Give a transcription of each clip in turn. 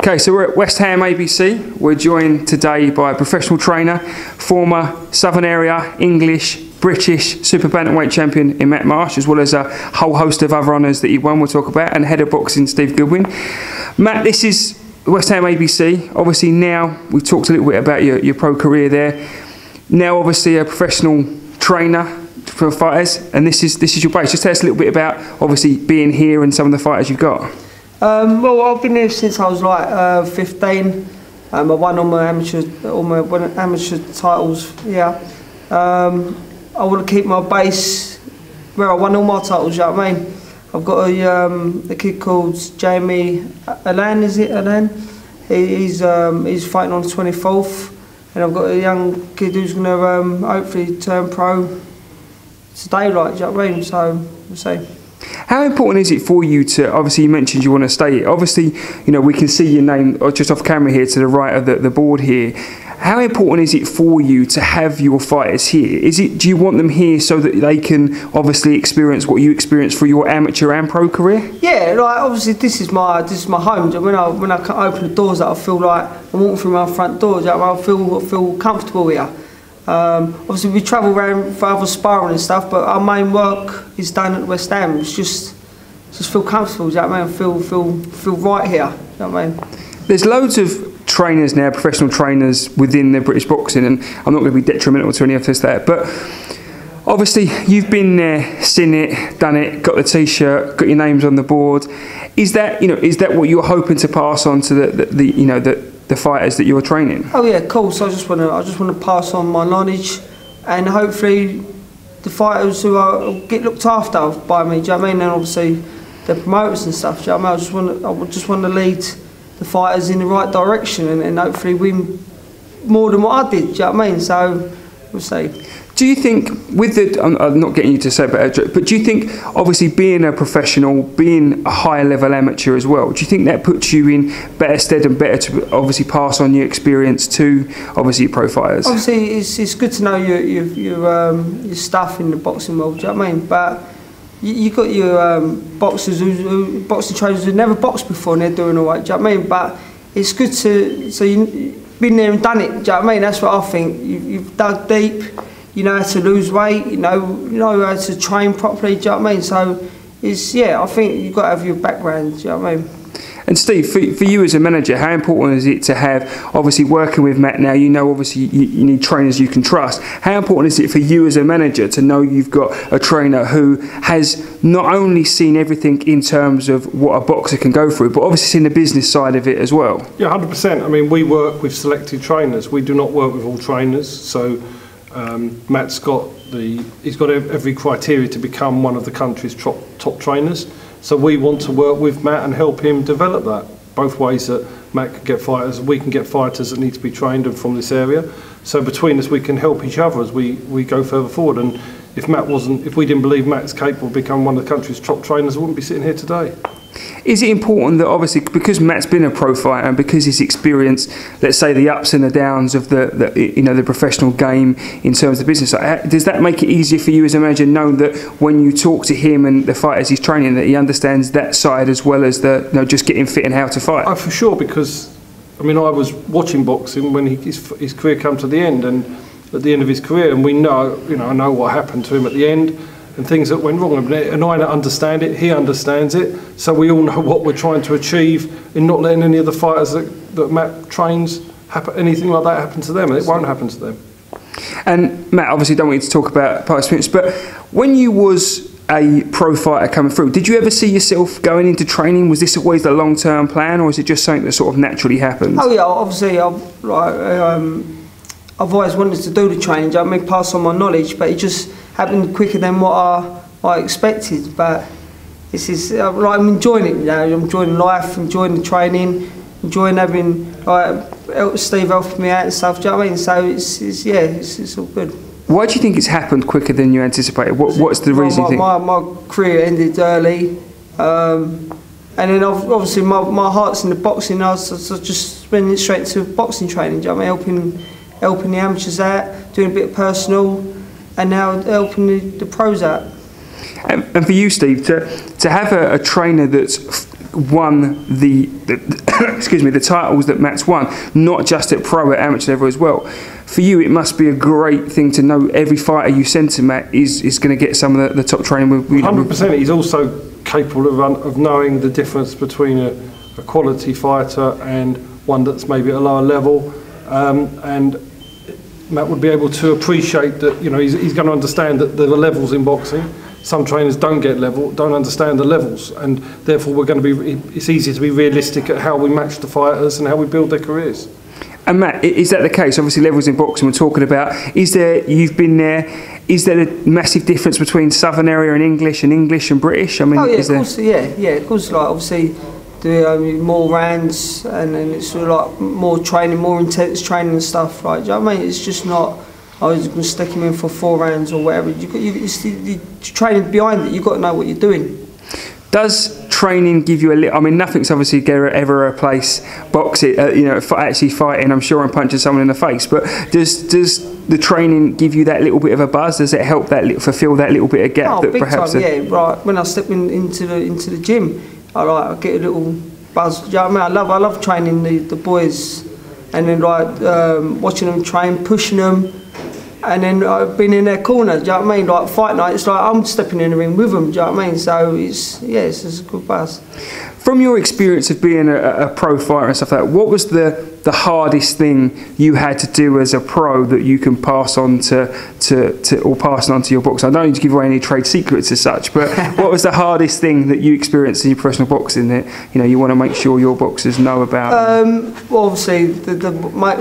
Okay, so we're at West Ham ABC. We're joined today by a professional trainer, former Southern Area, English, British Super-Bantamweight champion in Matt Marsh, as well as a whole host of other honours that he won, we'll talk about, and head of boxing Steve Goodwin. Matt, this is West Ham ABC. Obviously now, we've talked a little bit about your pro career there. Now obviously a professional trainer for fighters, and this is your base. Just tell us a little bit about obviously being here and some of the fighters you've got. Well, I've been here since I was like 15. I won all my amateur titles. Yeah. I want to keep my base where I won all my titles. You know what I mean? I've got a kid called Jamie Alan. Is it Alan? He's fighting on the 24th, and I've got a young kid who's going to hopefully turn pro today. Like, you know what I mean? So we'll see. How important is it for you to, obviously you mentioned you want to stay here, obviously, you know, we can see your name just off camera here to the right of the board here. How important is it for you to have your fighters here? Do you want them here so that they can obviously experience what you experienced for your amateur and pro career? Yeah, like obviously this is my home. When I open the doors, I feel like I'm walking through my front doors. I feel comfortable here. Obviously we travel around for other sparring and stuff, but our main work is done at West Ham. It's just feel comfortable, you know what I mean? Feel right here, you know what I mean? There's loads of trainers now, professional trainers within the British boxing, and I'm not going to be detrimental to any of this there, but obviously you've been there, seen it, done it, got the t-shirt, got your names on the board. Is that what you're hoping to pass on to the fighters that you're training? Oh yeah, cool. So I just want to pass on my knowledge, and hopefully the fighters who get looked after by me. Do you know what I mean? And obviously the promoters and stuff. Do you know what I mean? I just want to lead the fighters in the right direction, and hopefully win more than what I did. Do you know what I mean? So we'll see. Do you think, with the, I'm not getting you to say but do you think, obviously being a professional, being a higher level amateur as well, do you think that puts you in better stead and better to obviously pass on your experience to obviously your pro fighters? Obviously it's good to know your stuff in the boxing world, do you know what I mean? But you got your boxers boxing trainers who never boxed before and they're doing all right, do you know what I mean? But it's good so you've been there and done it, do you know what I mean? That's what I think. You've dug deep. You know how to lose weight, you know how to train properly, do you know what I mean? So, I think you've got to have your background, do you know what I mean? And Steve, for you as a manager, how important is it to have, obviously working with Matt now, you know obviously you need trainers you can trust. How important is it for you as a manager to know you've got a trainer who has not only seen everything in terms of what a boxer can go through, but obviously seen the business side of it as well? Yeah, 100%. I mean, we work with selected trainers. We do not work with all trainers, so Matt's got every criteria to become one of the country's top trainers. So we want to work with Matt and help him develop that. Both ways that Matt can get fighters, we can get fighters that need to be trained and from this area. So between us we can help each other as we go further forward. And if we didn't believe Matt's capable of becoming one of the country's top trainers, I wouldn't be sitting here today. Is it important that obviously because Matt's been a pro fighter and because he's experienced, let's say, the ups and the downs of the professional game in terms of business, does that make it easier for you as a manager, knowing that when you talk to him and the fighters he's training, that he understands that side as well as just getting fit and how to fight? Oh, for sure, because I mean I was watching boxing when his career came to the end, and at the end of his career, and I know what happened to him at the end. And things that went wrong, and I understand it, he understands it, so we all know what we're trying to achieve in not letting any of the fighters that Matt trains anything like that happen to them, and it won't happen to them. And Matt, obviously don't want you to talk about past experience, but when you was a pro fighter coming through, did you ever see yourself going into training? Was this always the long-term plan, or is it just something that sort of naturally happened? Oh yeah, obviously I've always wanted to do the training, I mean, pass on my knowledge, but it just happened quicker than what I expected. But I'm enjoying it, I'm enjoying life, enjoying the training, enjoying having Steve helping me out and stuff, do you know what I mean? So it's all good. Why do you think it's happened quicker than you anticipated? What's the reason you think? My career ended early, and then obviously my heart's in the boxing. I was just went straight to boxing training, do you know what I mean? Helping the amateurs out, doing a bit of personal, and now helping the pros out. And for you, Steve, to have a trainer that's won the excuse me, the titles that Matt's won, not just at pro, at amateur level as well. For you, it must be a great thing to know every fighter you send to Matt is going to get some of the top training. 100%. He's also capable of knowing the difference between a quality fighter and one that's maybe at a lower level, and Matt would be able to appreciate that. He's going to understand that there are levels in boxing. Some trainers don't understand the levels, and therefore it's easier to be realistic at how we match the fighters and how we build their careers. And Matt, is that the case? Obviously, levels in boxing we're talking about. You've been there, is there a massive difference between Southern area and English and British? I mean, of course, of course, like obviously do more rounds, and then it's sort of like more training, more intense training and stuff, right? Do you know what I mean? It's just not, I was going to stick him in for 4 rounds or whatever. It's the training behind it. You've got to know what you're doing. Does training give you a little? I mean, nothing's obviously ever replace boxing. Actually fighting, I'm sure, and punching someone in the face. But does the training give you that little bit of a buzz? Does it help fulfil that little bit of gap that big perhaps? Time, yeah, right. When I step into the gym, I get a little buzz. Do you know what I mean? I love training the boys, and then watching them train, pushing them. And then I've been in their corner, do you know what I mean? Like fight night, it's like I'm stepping in the ring with them, do you know what I mean? So it's a good buzz. From your experience of being a pro fighter and stuff like that, what was the hardest thing you had to do as a pro that you can pass on to your boxing? I don't need to give away any trade secrets as such, but what was the hardest thing that you experienced in your professional boxing that you want to make sure your boxers know about? Well, obviously the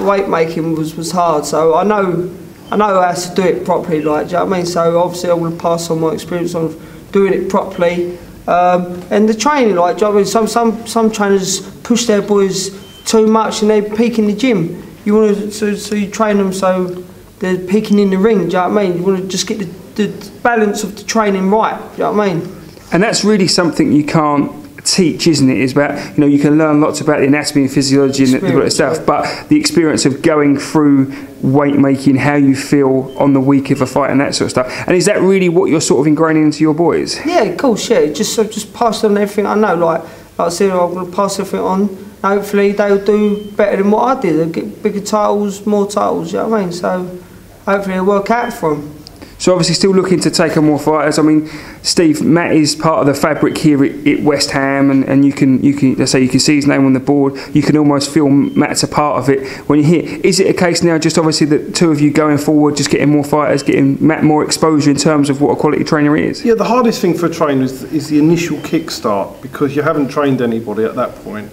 weight making was hard, so I know how to do it properly, like, do you know what I mean? So obviously I want to pass on my experience on doing it properly. And the training, like, do you know what I mean? Some trainers push their boys too much and they peak in the gym. You want to, so you train them so they're peaking in the ring, do you know what I mean? You want to just get the balance of the training right, do you know what I mean? And that's really something you can't teach, isn't it? It's about, you can learn lots about the anatomy and physiology and the stuff, but the experience of going through weight making, how you feel on the week of a fight and that sort of stuff. And is that really what you're sort of ingraining into your boys? Yeah, of course, yeah. Just pass on everything I know. Like I said, I'm going to pass everything on. Hopefully they'll do better than what I did. They'll get bigger titles, more titles, you know what I mean? So hopefully it'll work out for them. So obviously still looking to take on more fighters. I mean, Steve, Matt is part of the fabric here at West Ham, and you can let's say you can see his name on the board. You can almost feel Matt's a part of it when you're here. Is it a case now, just obviously the two of you going forward, just getting more fighters, getting Matt more exposure in terms of what a quality trainer he is? Yeah, the hardest thing for a trainer is the initial kickstart, because you haven't trained anybody at that point,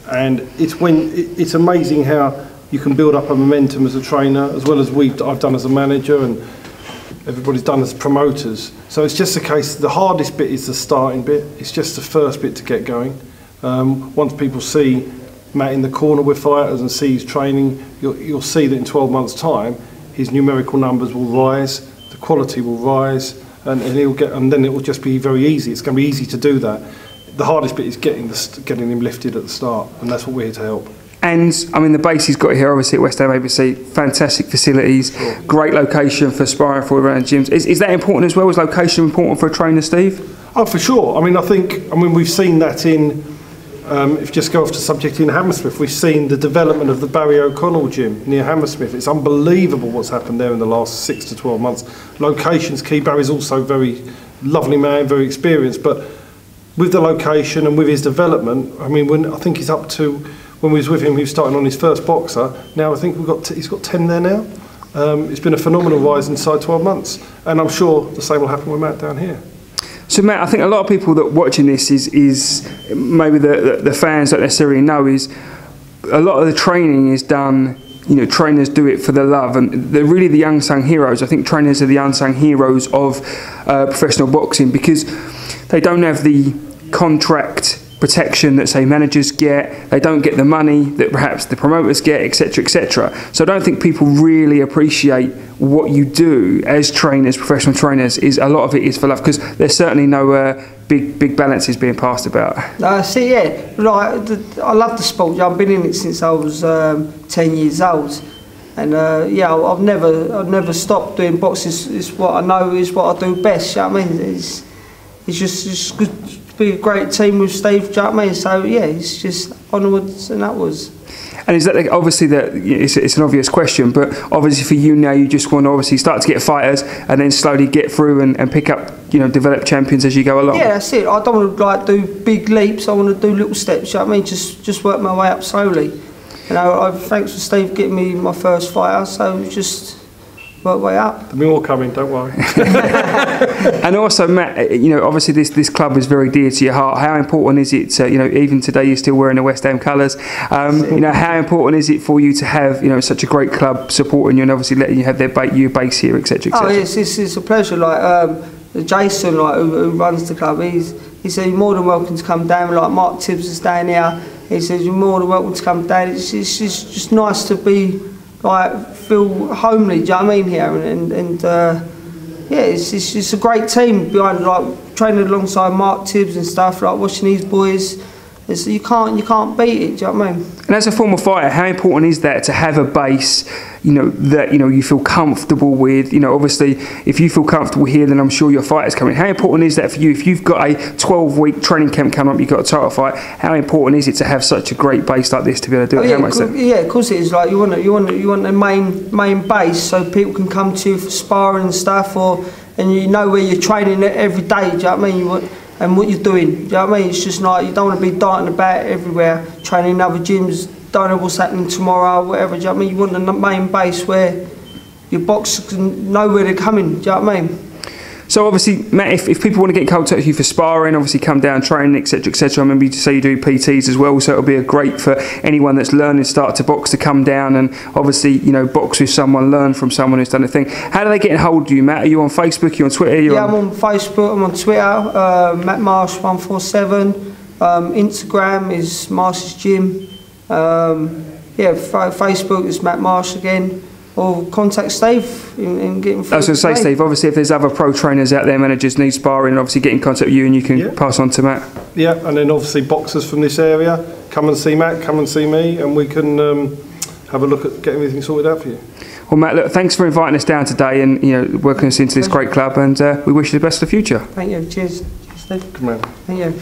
and it's amazing how you can build up a momentum as a trainer, as well as I've done as a manager, and everybody's done as promoters. So it's just a case, the hardest bit is the starting bit. It's just the first bit to get going. Once people see Matt in the corner with fighters and see his training, you'll see that in 12 months' time, his numerical numbers will rise, the quality will rise, and then it will just be very easy. It's going to be easy to do that. The hardest bit is getting him lifted at the start, and that's what we're here to help. And I mean, the base he's got here, obviously at West Ham ABC, fantastic facilities, great location for sparring for around gyms. Is that important as well? Is location important for a trainer, Steve? Oh, for sure. I mean, we've seen that in, if you just go off the subject, in Hammersmith, we've seen the development of the Barry O'Connell gym near Hammersmith. It's unbelievable what's happened there in the last 6 to 12 months. Location's key. Barry's also very lovely man, very experienced, but with the location and with his development, I mean, I think he's up to, when we was with him, he was starting on his first boxer. Now I think he's got 10 there now. It's been a phenomenal rise inside 12 months, and I'm sure the same will happen with Matt down here. So Matt, I think a lot of people that watching this is maybe the fans don't necessarily know, is a lot of the training is done. Trainers do it for the love, and they're really the unsung heroes. I think trainers are the unsung heroes of professional boxing, because they don't have the contract protection that, say, managers get. They don't get the money that perhaps the promoters get, etc., etc. So I don't think people really appreciate what you do as trainers, professional trainers. A lot of it is for love, because there's certainly no big balances being passed about. See, yeah, I love the sport. I've been in it since I was 10 years old, and I've never stopped doing boxing. It's what I know is what I do best. You know what I mean, it's just good. be a great team with Steve. Do you know what I mean? So yeah, it's just onwards and upwards. And is that obviously that it's an obvious question, but obviously for you now, you just want to obviously start to get fighters and then slowly get through and pick up, develop champions as you go along. Yeah, that's it. I don't want to like do big leaps. I want to do little steps. You know what I mean? Just work my way up slowly. Thanks for Steve getting me my first fighter. So just work way up. There'll be more coming. Don't worry. And also, Matt, obviously this club is very dear to your heart. How important is it? Even today you're still wearing the West Ham colours. How important is it for you to have such a great club supporting you and obviously letting you have your base here, etc. Oh, yes, it's a pleasure. Like Jason, who runs the club, he said you're more than welcome to come down. Like Mark Tibbs is down here. He says you're more than welcome to come down. It's just nice to be feel homely. Do you know what I mean here? Yeah, it's a great team behind, training alongside Mark Tibbs and stuff, watching these boys. You can't beat it. Do you know what I mean? And as a former fighter, how important is that to have a base, that you feel comfortable with? Obviously, if you feel comfortable here, then I'm sure your fighters coming. How important is that for you? If you've got a 12-week training camp coming up, you've got a title fight. How important is it to have such a great base like this to be able to do it? Yeah, of course it is. Like you want the main base so people can come to you for sparring and stuff, and you know where you're training every day. Do you know what I mean? And what you're doing. Do you know what I mean? It's just like you don't want to be darting about everywhere, training in other gyms, don't know what's happening tomorrow, whatever. Do you know what I mean? You want the main base where your boxers can know where they're coming. Do you know what I mean? So obviously, Matt, if people want to get in contact with you for sparring, obviously come down, training, etc., etc. I remember you say you do PTs as well, so it'll be great for anyone that's learning start to box to come down and obviously box with someone, learn from someone who's done a thing. How do they get in hold of you, Matt? Are you on Facebook? Are you on Twitter? I'm on Facebook. I'm on Twitter. Matt Marsh 147. Instagram is Marsh's Gym. Facebook is Matt Marsh again. Or contact Steve and get him through. I was going to say, Steve, obviously if there's other pro trainers out there, managers need sparring, obviously get in contact with you and you can pass on to Matt. Yeah, and then obviously boxers from this area, come and see Matt, come and see me, and we can have a look at getting everything sorted out for you. Well, Matt, look, thanks for inviting us down today and working us into this great club, and we wish you the best for the future. Thank you. Cheers. Steve. Good man. Thank you.